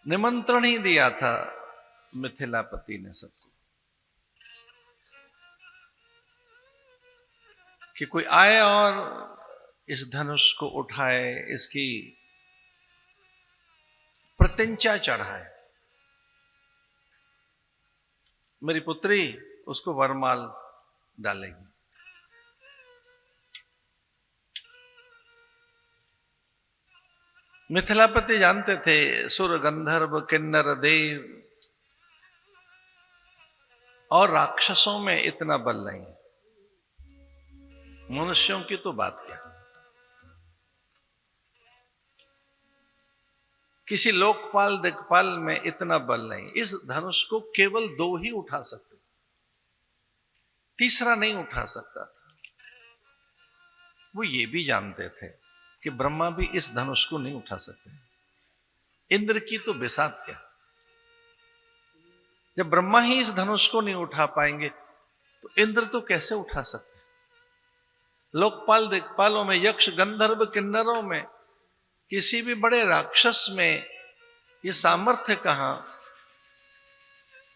निमंत्रण ही दिया था मिथिलापति ने सबको कि कोई आए और इस धनुष को उठाए, इसकी प्रत्यंचा चढ़ाए। मेरी पुत्री उसको वरमाल डालेगी। मिथिलापति जानते थे सुर गंधर्व किन्नर देव और राक्षसों में इतना बल नहीं है, मनुष्यों की तो बात क्या। किसी लोकपाल दिक्पाल में इतना बल नहीं। इस धनुष को केवल 2 ही उठा सकते, तीसरा नहीं उठा सकता था। वो ये भी जानते थे कि ब्रह्मा भी इस धनुष को नहीं उठा सकते। इंद्र की तो बिसात क्या, जब ब्रह्मा ही इस धनुष को नहीं उठा पाएंगे तो इंद्र तो कैसे उठा सकते। लोकपाल दिक्पालों में, यक्ष गंधर्व किन्नरों में, किसी भी बड़े राक्षस में ये सामर्थ्य कहां।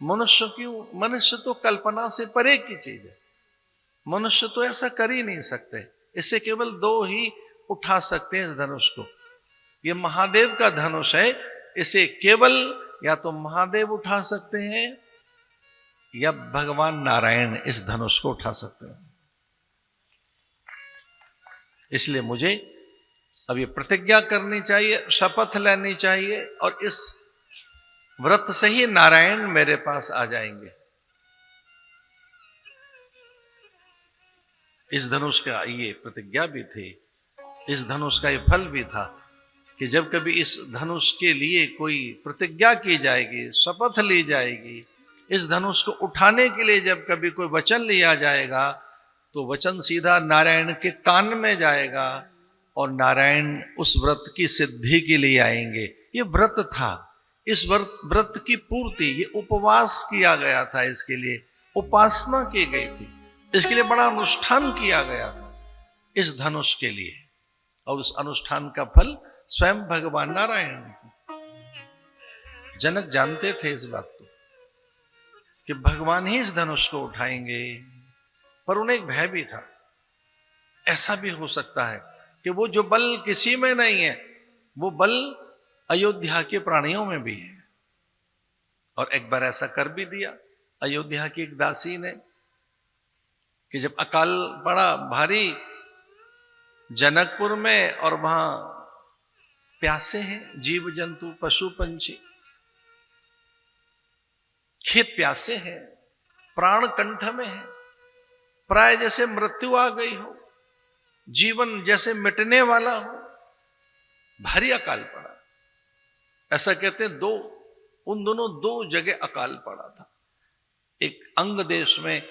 मनुष्य तो कल्पना से परे की चीज है। मनुष्य तो ऐसा कर ही नहीं सकते। इसे केवल 2 ही उठा सकते हैं इस धनुष को। ये महादेव का धनुष है, इसे केवल या तो महादेव उठा सकते हैं या भगवान नारायण इस धनुष को उठा सकते हैं। इसलिए मुझे अब ये प्रतिज्ञा करनी चाहिए, शपथ लेनी चाहिए और इस व्रत से ही नारायण मेरे पास आ जाएंगे। इस धनुष का ये प्रतिज्ञा भी थी, इस धनुष का ये फल भी था कि जब कभी इस धनुष के लिए कोई प्रतिज्ञा की जाएगी, शपथ ली जाएगी, इस धनुष को उठाने के लिए जब कभी कोई वचन लिया जाएगा तो वचन सीधा नारायण के कान में जाएगा और नारायण उस व्रत की सिद्धि के लिए आएंगे। ये व्रत था, इस व्रत की पूर्ति, ये उपवास किया गया था, इसके लिए उपासना की गई थी, इसके लिए बड़ा अनुष्ठान किया गया था इस धनुष के लिए। और उस अनुष्ठान का फल स्वयं भगवान नारायण। जनक जानते थे इस बात को कि भगवान ही इस धनुष को उठाएंगे, पर उन्हें एक भय भी था। ऐसा भी हो सकता है कि वो जो बल किसी में नहीं है, वो बल अयोध्या के प्राणियों में भी है। और एक बार ऐसा कर भी दिया अयोध्या की एक दासी ने कि जब अकाल पड़ा भारी जनकपुर में और वहां प्यासे हैं जीव जंतु पशु पंछी, खेत प्यासे हैं, प्राण कंठ में है, प्राय जैसे मृत्यु आ गई हो, जीवन जैसे मिटने वाला हो, भारी अकाल पड़ा। ऐसा कहते हैं उन दोनों 2 जगह अकाल पड़ा था। एक अंग देश में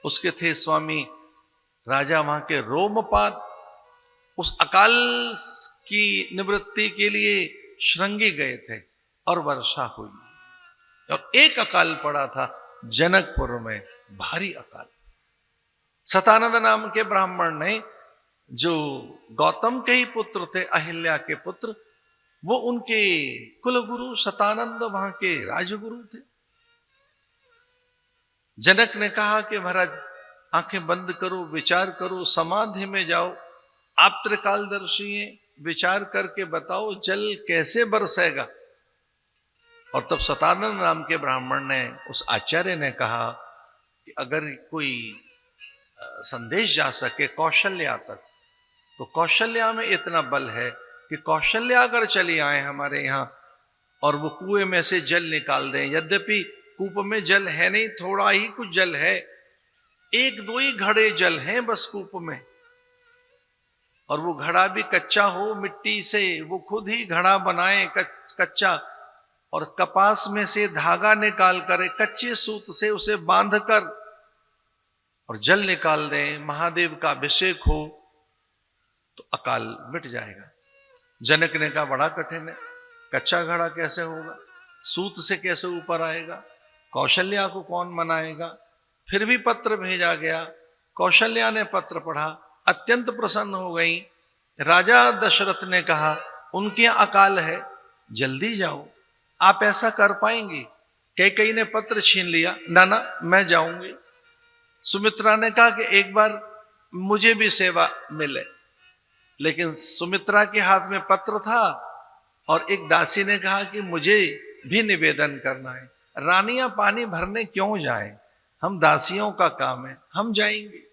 उसके थे स्वामी राजा, वहां के रोमपाद, उस अकाल की निवृत्ति के लिए श्रृंगी गए थे और वर्षा हुई। और एक अकाल पड़ा था जनकपुर में, भारी अकाल। सतानंद नाम के ब्राह्मण ने, जो गौतम के ही पुत्र थे, अहिल्या के पुत्र, वो उनके कुलगुरु सतानंद वहां के राजगुरु थे। जनक ने कहा कि महाराज आंखें बंद करो, विचार करो, समाधि में जाओ, आप त्रिकालदर्शी हैं, विचार करके बताओ जल कैसे बरसेगा। और तब सतानंद नाम के ब्राह्मण ने, उस आचार्य ने कहा कि अगर कोई संदेश जा सके कौशल्या तक, तो कौशल्या में इतना बल है कि कौशल्या अगर चली आए हमारे यहां और वो कुएं में से जल निकाल दें, यद्यपि कूप में जल है नहीं, थोड़ा ही कुछ जल है, 1-2 ही घड़े जल हैं बस कूप में, और वो घड़ा भी कच्चा हो मिट्टी से, वो खुद ही घड़ा बनाए कच्चा, और कपास में से धागा निकाल कर कच्चे सूत से उसे बांध कर और जल निकाल दें, महादेव का अभिषेक हो, तो अकाल मिट जाएगा। जनक ने कहा बड़ा कठिन है, कच्चा घड़ा कैसे होगा, सूत से कैसे ऊपर आएगा, कौशल्या को कौन मनाएगा। फिर भी पत्र भेजा गया, कौशल्या ने पत्र पढ़ा, अत्यंत प्रसन्न हो गई। राजा दशरथ ने कहा उनके अकाल है, जल्दी जाओ, आप ऐसा कर पाएंगी? कैकेयी ने पत्र छीन लिया, ना ना मैं जाऊंगी। सुमित्रा ने कहा कि एक बार मुझे भी सेवा मिले, लेकिन सुमित्रा के हाथ में पत्र था और एक दासी ने कहा कि मुझे भी निवेदन करना है। रानियां पानी भरने क्यों जाएं? हम दासियों का काम है, हम जाएंगे।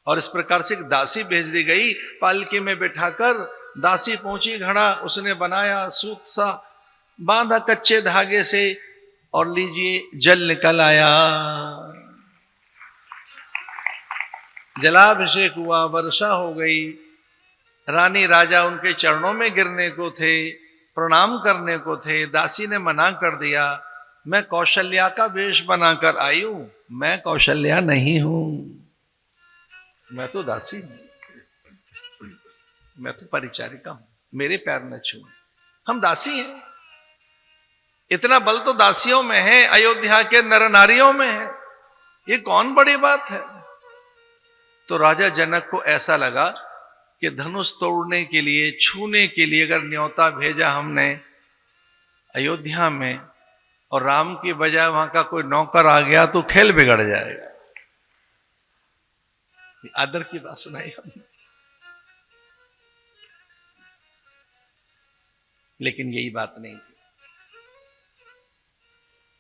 और इस प्रकार से एक दासी भेज दी गई, पालकी में बिठाकर दासी पहुंची, घड़ा उसने बनाया, सूत सा बांधा कच्चे धागे से, और लीजिए जल निकल आया। जलाभिषेक हुआ, वर्षा हो गई। रानी राजा उनके चरणों में गिरने को थे, प्रणाम करने को थे। दासी ने मना कर दिया, मैं कौशल्या का वेश बनाकर आई हूं, मैं कौशल्या नहीं हूं, मैं तो दासी हूं, मैं तो परिचारिका हूं, मेरे पैर न छू। हम दासी हैं। इतना बल तो दासियों में है, अयोध्या के नर नारियों में है, ये कौन बड़ी बात है। तो राजा जनक को ऐसा लगा कि धनुष तोड़ने के लिए, छूने के लिए अगर न्योता भेजा हमने अयोध्या में, और राम की बजाय वहां का कोई नौकर आ गया तो खेल बिगड़ जाएगा। आदर की बात सुनाई हमने, लेकिन यही बात नहीं थी।